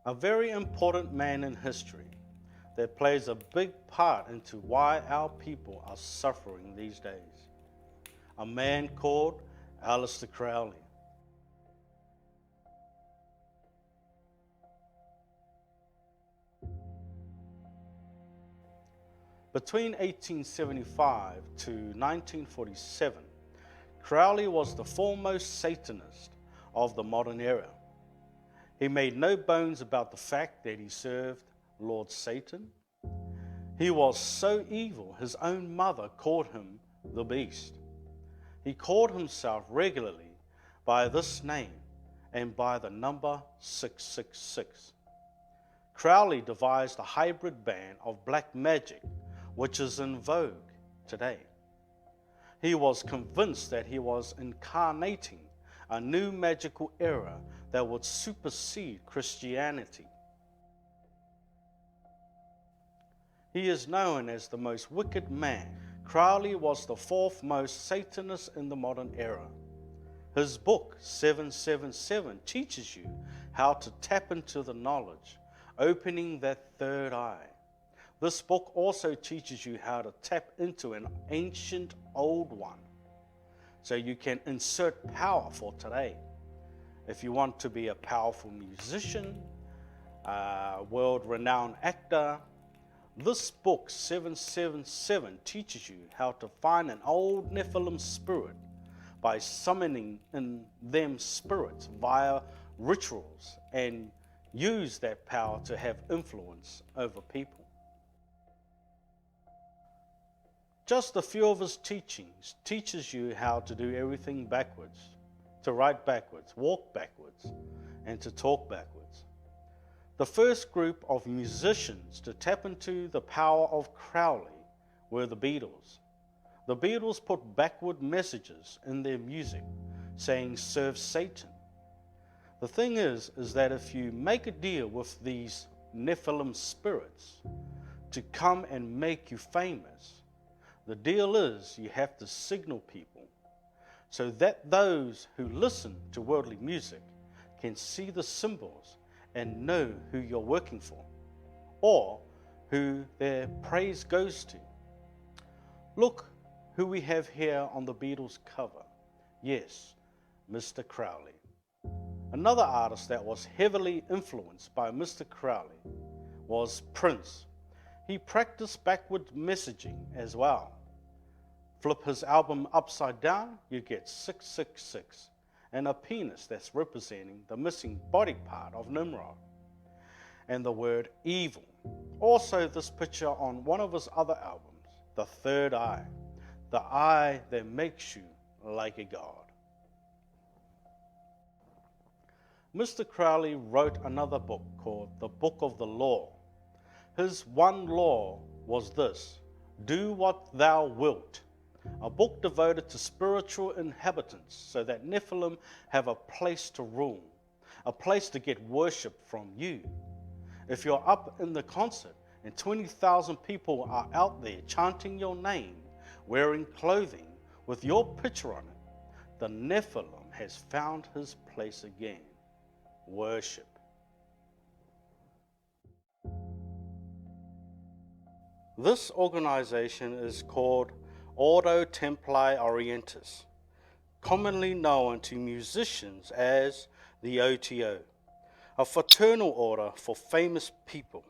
A very important man in history that plays a big part into why our people are suffering these days. A man called Aleister Crowley. Between 1875 to 1947, Crowley was the foremost Satanist of the modern era. He made no bones about the fact that he served Lord Satan. He was so evil, his own mother called him the Beast. He called himself regularly by this name and by the number 666. Crowley devised a hybrid band of black magic, which is in vogue today. He was convinced that he was incarnating a new magical era that would supersede Christianity. He is known as the most wicked man. Crowley was the fourth most Satanist in the modern era. His book, 777, teaches you how to tap into the knowledge, opening that third eye. This book also teaches you how to tap into an ancient old one, so you can insert power for today. If you want to be a powerful musician, a world-renowned actor, this book, 777, teaches you how to find an old Nephilim spirit by summoning in them spirits via rituals and use that power to have influence over people. Just a few of his teachings teaches you how to do everything backwards, to write backwards, walk backwards, and to talk backwards. The first group of musicians to tap into the power of Crowley were the Beatles. The Beatles put backward messages in their music, saying, "Serve Satan." The thing is that if you make a deal with these Nephilim spirits to come and make you famous, the deal is you have to signal people so that those who listen to worldly music can see the symbols and know who you're working for or who their praise goes to. Look who we have here on the Beatles cover. Yes, Mr. Crowley. Another artist that was heavily influenced by Mr. Crowley was Prince. He practiced backward messaging as well. Flip his album upside down, you get 666 and a penis that's representing the missing body part of Nimrod and the word evil. Also this picture on one of his other albums, the third eye, the eye that makes you like a god. Mr. Crowley wrote another book called The Book of the Law. His one law was this: do what thou wilt. A book devoted to spiritual inhabitants so that Nephilim have a place to rule, a place to get worship from you. If you're up in the concert and 20,000 people are out there chanting your name, wearing clothing with your picture on it, the Nephilim has found his place again: worship. This organization is called Ordo Templi Orientis, commonly known to musicians as the OTO, a fraternal order for famous people.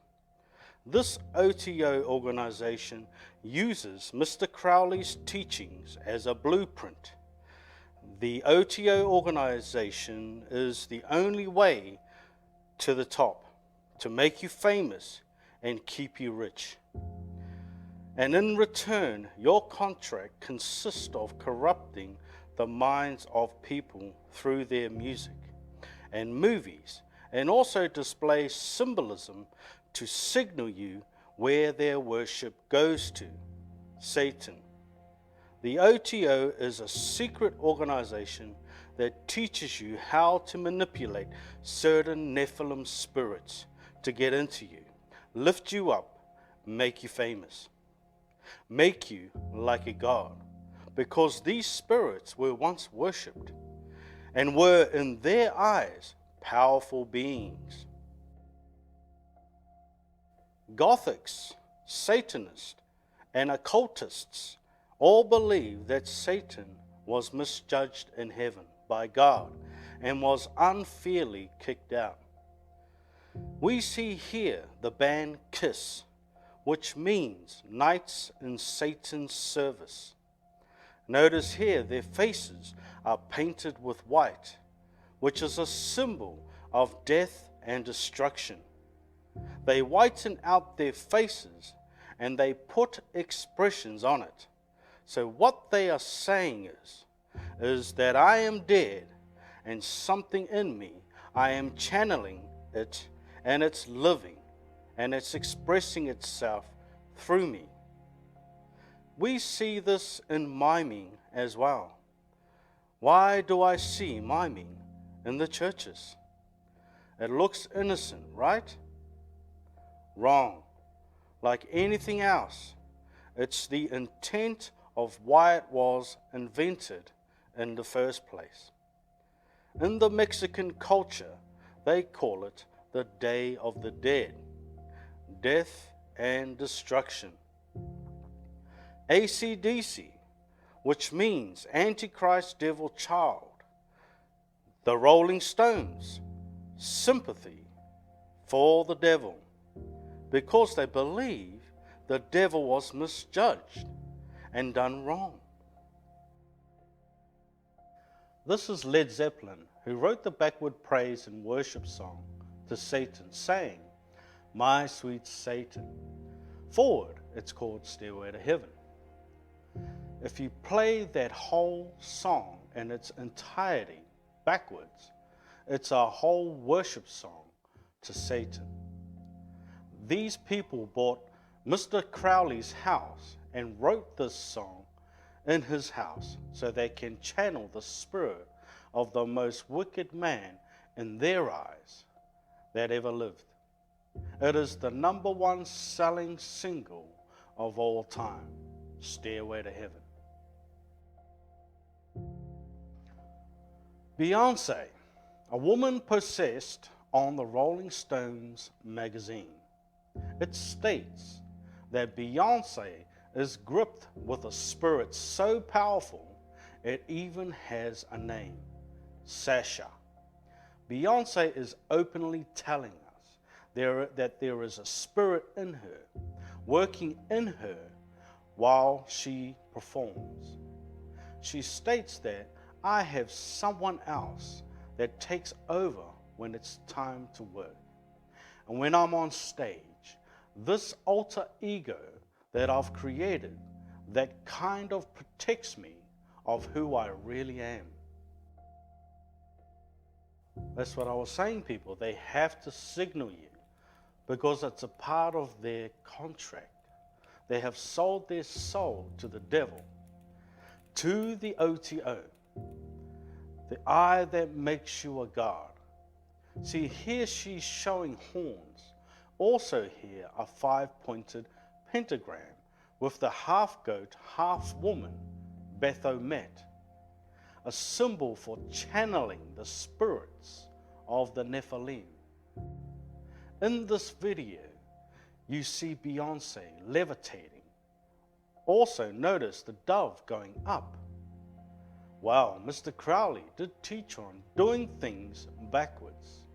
This OTO organization uses Mr. Crowley's teachings as a blueprint. The OTO organization is the only way to the top, to make you famous and keep you rich. And in return, your contract consists of corrupting the minds of people through their music and movies, and also display symbolism to signal you where their worship goes to: Satan. The OTO is a secret organization that teaches you how to manipulate certain Nephilim spirits to get into you, lift you up, make you famous, make you like a god, because these spirits were once worshipped and were in their eyes powerful beings. Gothics, Satanists, and occultists all believe that Satan was misjudged in heaven by God and was unfairly kicked out. We see here the band KISS, which means Knights in Satan's Service. Notice here their faces are painted with white, which is a symbol of death and destruction. They whiten out their faces and they put expressions on it. So what they are saying is that I am dead and something in me, I am channeling it and it's living and it's expressing itself through me. We see this in miming as well. Why do I see miming in the churches? It looks innocent, right? Wrong. Like anything else, it's the intent of why it was invented in the first place. In the Mexican culture, they call it the Day of the Dead, death and destruction. AC/DC, which means Antichrist Devil Child. The Rolling Stones, sympathy for the devil, because they believe the devil was misjudged and done wrong. This is Led Zeppelin, who wrote the backward praise and worship song to Satan, saying, "My sweet Satan." Forward, it's called Stairway to Heaven. If you play that whole song in its entirety backwards, it's a whole worship song to Satan. These people bought Mr. Crowley's house and wrote this song in his house so they can channel the spirit of the most wicked man in their eyes that ever lived. It is the #1 selling single of all time, Stairway to Heaven. Beyonce, a woman possessed on the Rolling Stones magazine. It states that Beyonce is gripped with a spirit so powerful it even has a name, Sasha. Beyonce is openly telling us that there is a spirit in her, working in her while she performs. She states that I have someone else that takes over when it's time to work. And when I'm on stage, this alter ego that I've created, that kind of protects me of who I really am. That's what I was saying, people. They have to signal you because it's a part of their contract. They have sold their soul to the devil, to the OTO, the eye that makes you a god. See, here she's showing horns. Also here a 5-pointed pentagram with the half goat, half woman, Baphomet, a symbol for channeling the spirits of the Nephilim. In this video, you see Beyonce levitating. Also notice the dove going up. Wow, Mr. Crowley did teach on doing things backwards.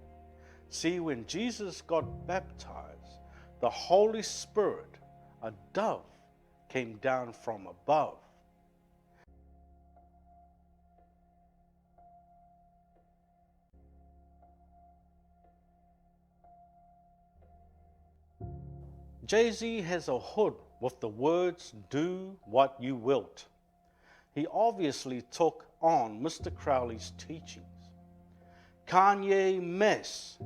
See, when Jesus got baptized, the Holy Spirit, a dove, came down from above. Jay-Z has a hood with the words, "Do what you wilt." He obviously took on Mr. Crowley's teachings. Kanye mess.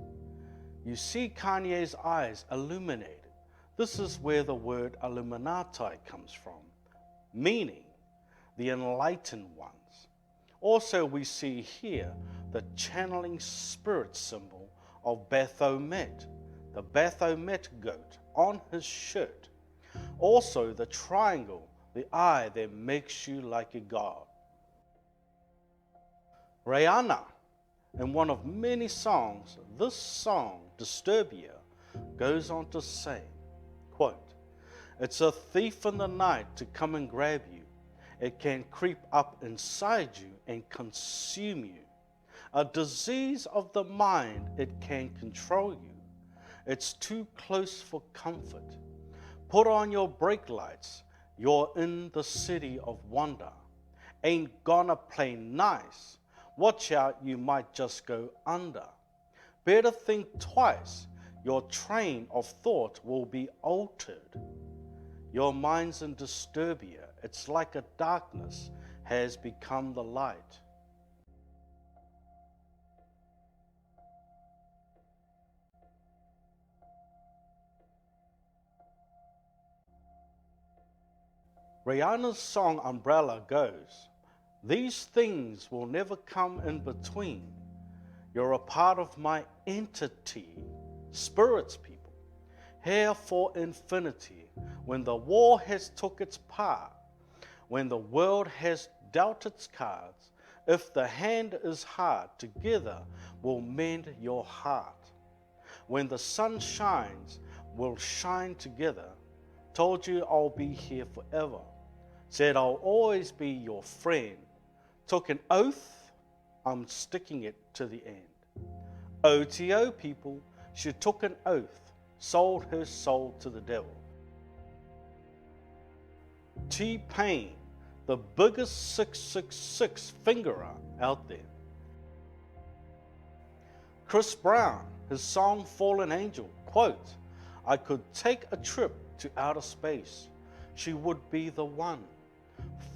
You see Kanye's eyes illuminated. This is where the word Illuminati comes from, meaning the enlightened ones. Also we see here the channeling spirit symbol of Baphomet, the Baphomet goat on his shirt. Also the triangle, the eye that makes you like a god. Rihanna, in one of many songs, this song, Disturbia, goes on to say, It's a thief in the night to come and grab you. It can creep up inside you and consume you. A disease of the mind, it can control you. It's too close for comfort. Put on your brake lights. You're in the city of wonder. Ain't gonna play nice. Watch out, you might just go under. Better think twice. Your train of thought will be altered. Your mind's in disturbia. It's like a darkness has become the light. Rihanna's song Umbrella goes, "These things will never come in between. You're a part of my entity, spirits people, here for infinity. When the war has took its part, when the world has dealt its cards, if the hand is hard, together we'll mend your heart. When the sun shines, we'll shine together. Told you I'll be here forever. Said I'll always be your friend. Took an oath, I'm sticking it to the end. OTO people, she took an oath, sold her soul to the devil." T-Pain, the biggest 666 fingerer out there. Chris Brown, his song Fallen Angel, quote, "I could take a trip to outer space. She would be the one.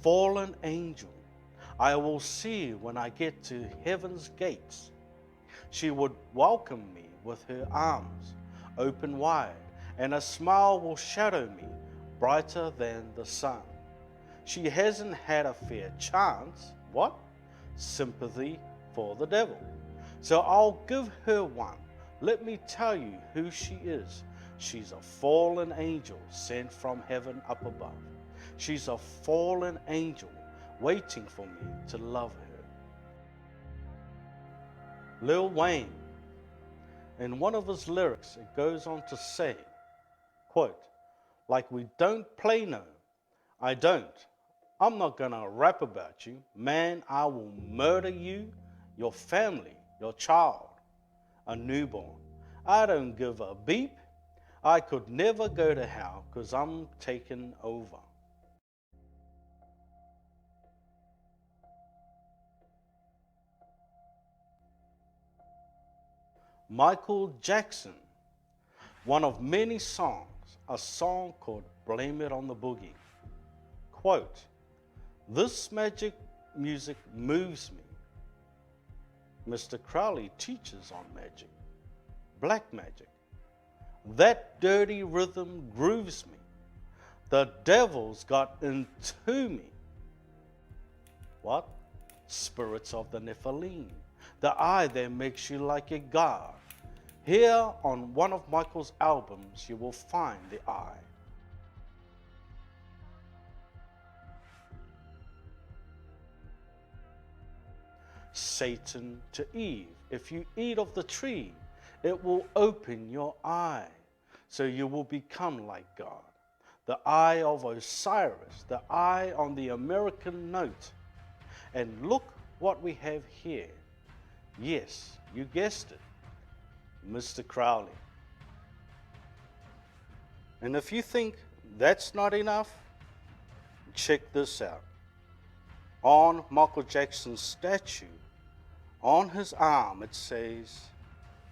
Fallen angel, I will see when I get to heaven's gates. She would welcome me with her arms open wide, and a smile will shadow me brighter than the sun. She hasn't had a fair chance." What? Sympathy for the devil. "So I'll give her one. Let me tell you who she is. She's a fallen angel sent from heaven up above. She's a fallen angel waiting for me to love her." Lil Wayne, in one of his lyrics, it goes on to say, quote, "Like we don't play no, I don't. I'm not gonna rap about you. Man, I will murder you, your family, your child, a newborn. I don't give a beep. I could never go to hell 'cause I'm taken over." Michael Jackson, one of many songs, a song called "Blame It on the Boogie." Quote, "This magic music moves me. Mr. Crowley teaches on magic, black magic. That dirty rhythm grooves me. The devil's got into me." What? Spirits of the Nephilim, the eye that makes you like a god. Here on one of Michael's albums, you will find the eye. Satan to Eve, "If you eat of the tree, it will open your eye, so you will become like God." The eye of Osiris, the eye on the American note. And look what we have here. Yes, you guessed it, Mr. Crowley. And if you think that's not enough, check this out. On Michael Jackson's statue, on his arm, it says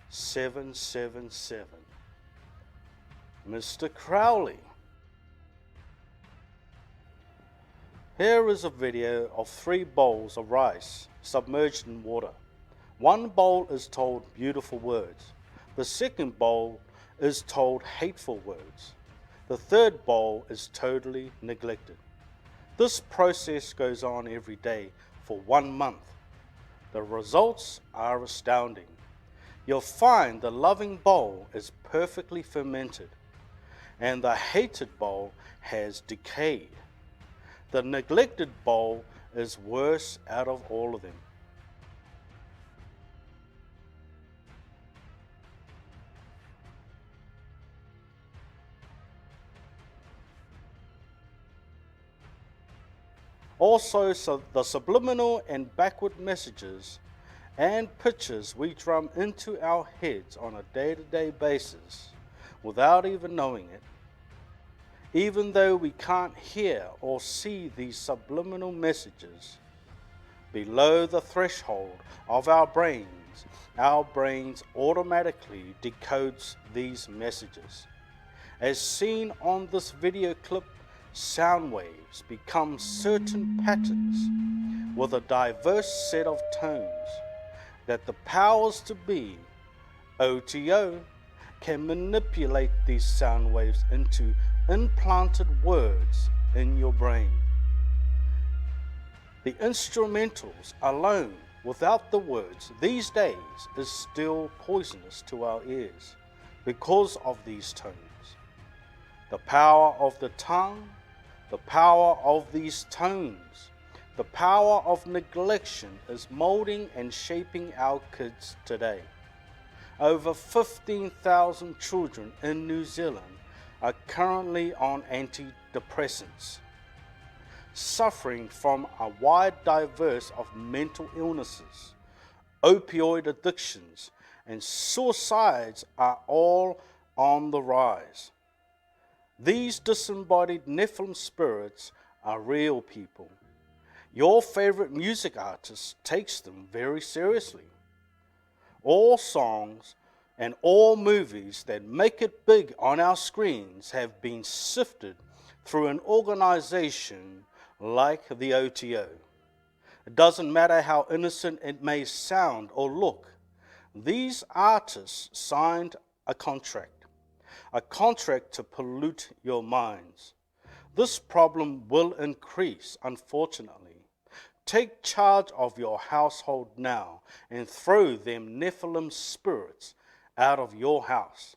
777. Mr. Crowley. Here is a video of 3 bowls of rice submerged in water. One bowl is told beautiful words. The second bowl is told hateful words. The third bowl is totally neglected. This process goes on every day for 1 month. The results are astounding. You'll find the loving bowl is perfectly fermented, and the hated bowl has decayed. The neglected bowl is worse out of all of them. Also, the subliminal and backward messages and pictures we drum into our heads on a day-to-day basis without even knowing it. Even though we can't hear or see these subliminal messages, below the threshold of our brains automatically decodes these messages. As seen on this video clip, sound waves become certain patterns with a diverse set of tones that the powers to be, OTO, can manipulate these sound waves into implanted words in your brain. The instrumentals alone, without the words, these days is still poisonous to our ears because of these tones. The power of the tongue, the power of these tones, the power of neglection is molding and shaping our kids today. Over 15,000 children in New Zealand are currently on antidepressants, suffering from a wide diverse of mental illnesses. Opioid addictions and suicides are all on the rise. These disembodied Nephilim spirits are real people. Your favorite music artist takes them very seriously. All songs and all movies that make it big on our screens have been sifted through an organization like the OTO. It doesn't matter how innocent it may sound or look. These artists signed a contract to pollute your minds. This problem will increase, unfortunately. Take charge of your household now and throw them Nephilim spirits out of your house.